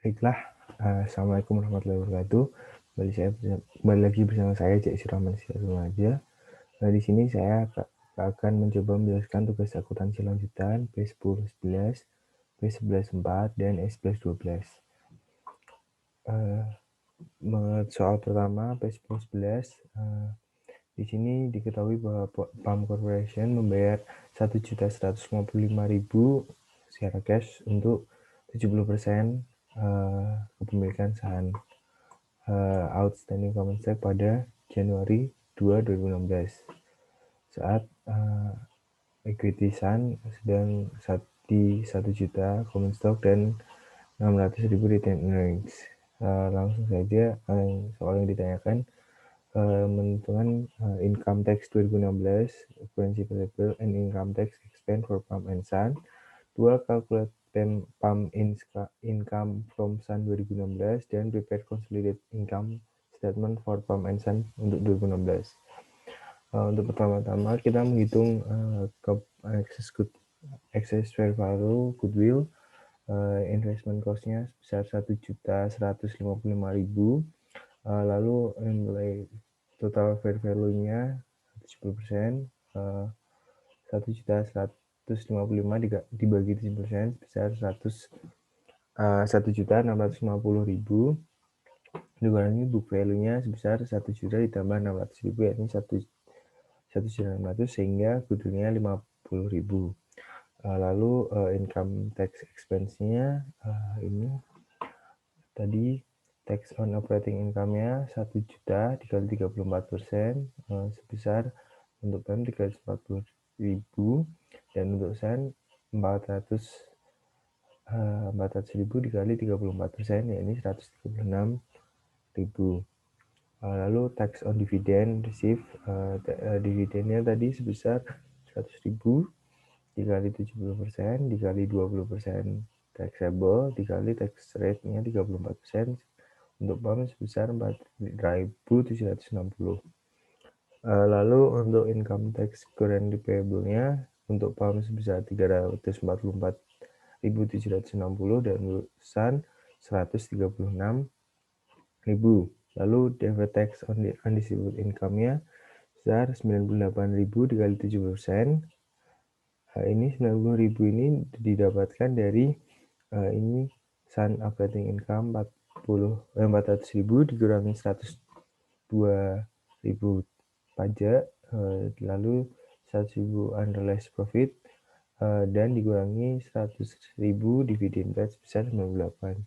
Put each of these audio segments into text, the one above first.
Baiklah, assalamualaikum warahmatullahi wabarakatuh. Kembali lagi bersama saya Cek Siraman aja. Nah, di sini saya akan mencoba menjelaskan tugas akuntansi lanjutan P10-11, P11-4, dan S11-12. Soal pertama P10-11, di sini diketahui bahwa PAM Corporation membayar 1.155.000 secara cash untuk 70% kepemilikan saham outstanding common stock pada Januari 2, 2016 saat equity Sun sedang di 1 juta common stock dan 600.000 retained earnings. Langsung saja soal yang ditanyakan, menentukan income tax 2016, principal liable and income tax expense for PAM and Sun. 2. Calculate PAM income from Sun 2016 dan prepare consolidated income statement for PAM and Sun untuk 2016. Untuk pertama-tama kita menghitung excess fair value goodwill, investment cost-nya sebesar 1.155.000. Lalu nilai total fair value-nya 70%, 1.155 dibagi 7% sebesar 1.650.000. Dikurangi book value-nya sebesar 1 juta ditambah 600.000, yakni 1.600, sehingga goodwill-nya 50.000. Lalu income tax expense-nya ini tadi tax on operating income-nya 1 juta dikali 34%, sebesar untuk PAM 340.000 dan untuk Sun 400.000 dikali 34%, yakni 136.000. Lalu tax on dividend received, dividennya tadi sebesar 100.000 dikali 70% dikali 20% taxable dikali tax rate-nya 34%, untuk PAM sebesar 4.760. Lalu untuk income tax currently payable-nya untuk PAM sebesar 344.760 dan untuk Sun 136.000. Lalu deferred tax on the undistributed income-nya sebesar 98.000 dikali 7%. Ini 90.000 ini didapatkan dari ini Sun operating income 400.000 dikurangi 102.000 pajak, lalu 100.000 unrealized profit, dan dikurangi 100.000 dividend paid sebesar 98.000.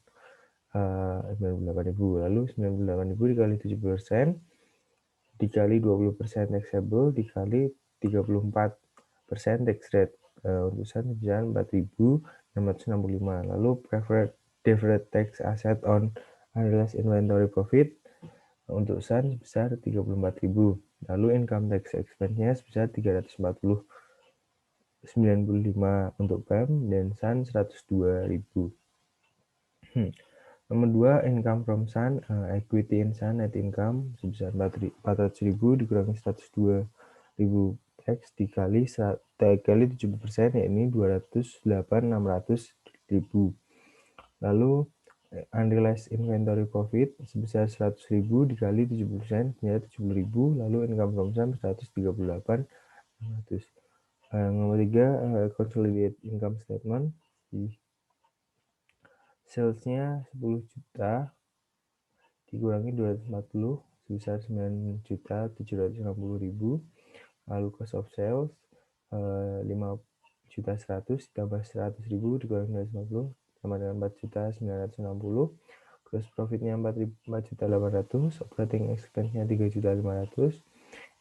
Lalu 98.000 dikali 7% dikali 20% taxable dikali 34% tax rate, untuk Sun sebesar 4.665. Lalu deferred tax asset on unrealized inventory profit untuk Sun sebesar 34.000. Lalu income tax expense-nya sebesar 340.95 untuk PAM dan Sun 102.000. Nomor 2, income from Sun, equity in Sun net income sebesar 400.000 dikurangi 102.000 tax dikali 70%, yakni 208.600.000. Lalu unrealized inventory profit sebesar 100.000 dikali 70%, senilai 70.000. Lalu income from Sun 138.600. Nomor 3, consolidated income statement. Sales-nya 10 juta dikurangi 240 sebesar 9.760.000. Lalu cost of sales 5.100.000 ditambah 100.000 dikurangi 250 sama dengan 4.960. Gross profit-nya 4.800.000, operating expense-nya 3.500.000,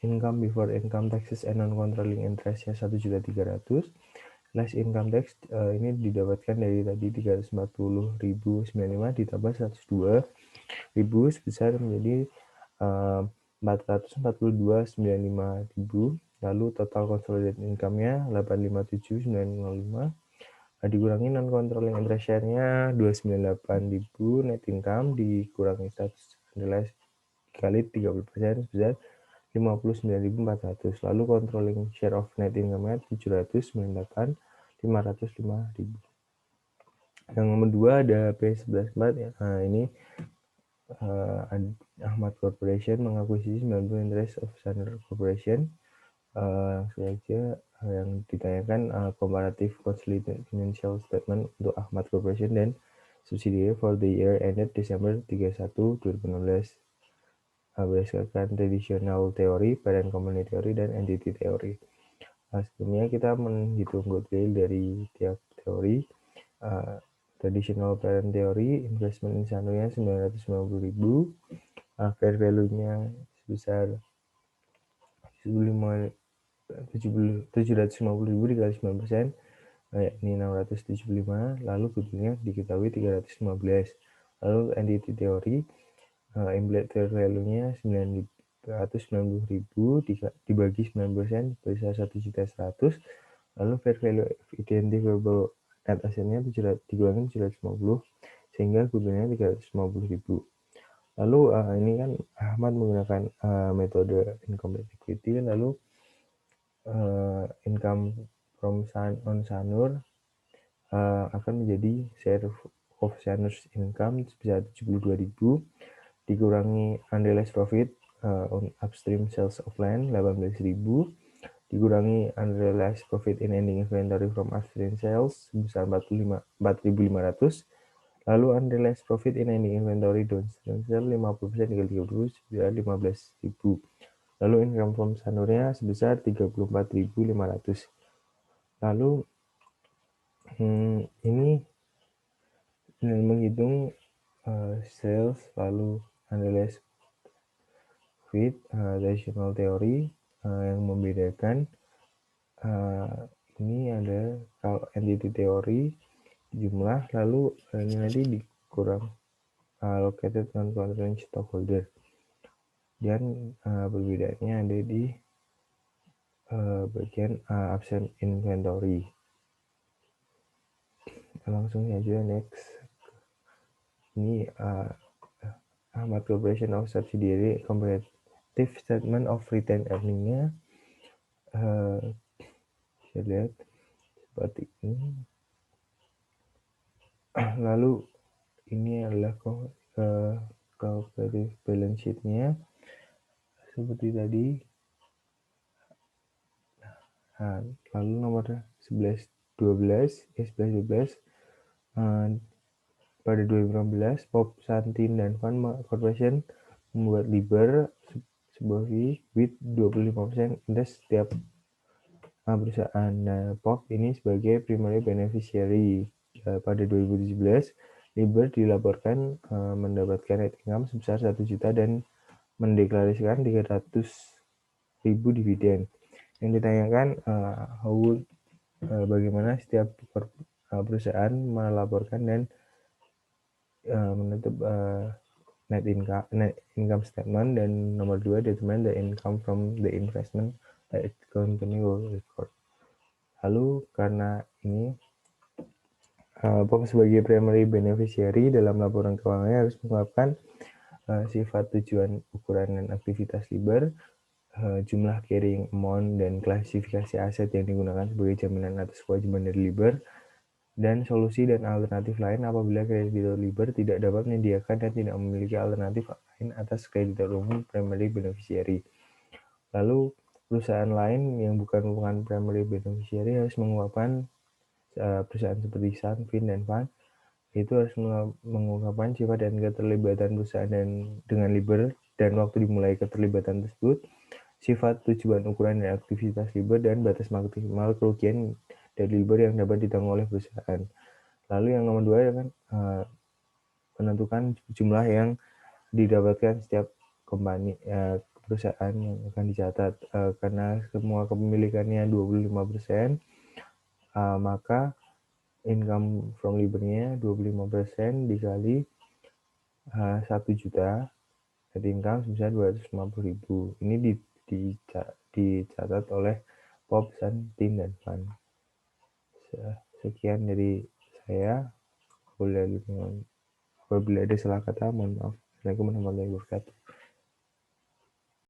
income before income taxes and non-controlling interest-nya 1.300.000. Less income tax ini didapatkan dari tadi 340.095 ditambah 102.000 sebesar menjadi 442.95.000. Lalu total consolidated income-nya 857.905, dikurangi non controlling interest share-nya 298.000, net income dikurangi status unrealized dikali 30% sebesar 59.400. Lalu controlling share of net income-nya 798.505.000. Yang nomor 2 ada P114 ya. Nah, ini Ahmad Corporation mengakuisisi 90% interest of Saner Corporation. Langsung aja yang ditanyakan comparative consolidated financial statement untuk Ahmad Corporation dan subsidiary for the year ended Desember 31, 2016 berdasarkan traditional teori, parent company teori, dan entity teori. Sebelumnya kita menghitung goodwill dari tiap teori. Traditional parent teori, investment in Sanoya 990.000, fair value-nya sebesar 750.000 dikali 9%, ini 675, lalu goodwill-nya diketahui 315. Lalu entity teori, implied fair value-nya 990.000 dibagi 9% besar 1.100.000, lalu fair value identifiable net asset-nya dikurangi 750 sehingga goodwill-nya 350.000. Lalu ini kan Ahmad menggunakan metode income equity, lalu income from Sanur akan menjadi share of Sanur's income sebesar 72.000 dikurangi unrealized profit on upstream sales of land 18.000 dikurangi unrealized profit in ending inventory from upstream sales sebesar 4.500, lalu unrealized profit in ending inventory downstream sales 50% dikali 30 sebesar 15.000. Lalu income from Sanurnya sebesar 34.500. Lalu ini dengan menghitung sales lalu unrealized profit traditional teori yang membedakan ini ada kalau entity teori jumlah, lalu ini nanti dikurang allocated non-controlling stockholder, dan perbedaannya ada di bagian absent inventory. Langsung saja next. Ini Ahmad Corporation of Subsidiary comparative statement of retained earning-nya bisa lihat seperti ini. Lalu ini adalah comparative balance sheet-nya seperti tadi. Lalu nomor 11-12 pada 2016 Pop Santin dan Fund Corporation membuat Liber sebuah with 25% interest setiap perusahaan. Nah, Pop ini sebagai primary beneficiary. Pada 2017 Liber dilaporkan mendapatkan net income sebesar 1 juta dan mendeklarasikan 300.000 dividen. Yang ditanyakan bagaimana setiap perusahaan melaporkan dan menutup net income statement, dan nomor 2 determine the income from the investment that company will record. Lalu karena ini Pop sebagai primary beneficiary dalam laporan keuangannya harus mengungkapkan sifat, tujuan, ukuran, dan aktivitas Liber, jumlah carrying amount, dan klasifikasi aset yang digunakan sebagai jaminan atas kewajiban dari Liber, dan solusi dan alternatif lain apabila kreditor Liber tidak dapat menyediakan dan tidak memiliki alternatif lain atas kreditor umum primary beneficiary. Lalu perusahaan lain yang bukan merupakan primary beneficiary harus mengungkapkan perusahaan seperti Sun, Fin, dan Fund itu harus mengungkapkan sifat dan keterlibatan perusahaan dengan Liber dan waktu dimulai keterlibatan tersebut, sifat, tujuan, ukuran, dan aktivitas Liber, dan batas maksimal kerugian dari Liber yang dapat ditanggung oleh perusahaan. Lalu yang nomor 2 ya kan menentukan jumlah yang didapatkan setiap company perusahaan yang akan dicatat. Karena semua kepemilikannya 25%, maka income from Liber-nya 25% dikali 1 juta, net income sebesar 250.000. Ini dicatat oleh Pop, Santin, dan Fund. Sekian dari saya. Apabila ada salah kata, mohon maaf. Assalamualaikum warahmatullahi wabarakatuh.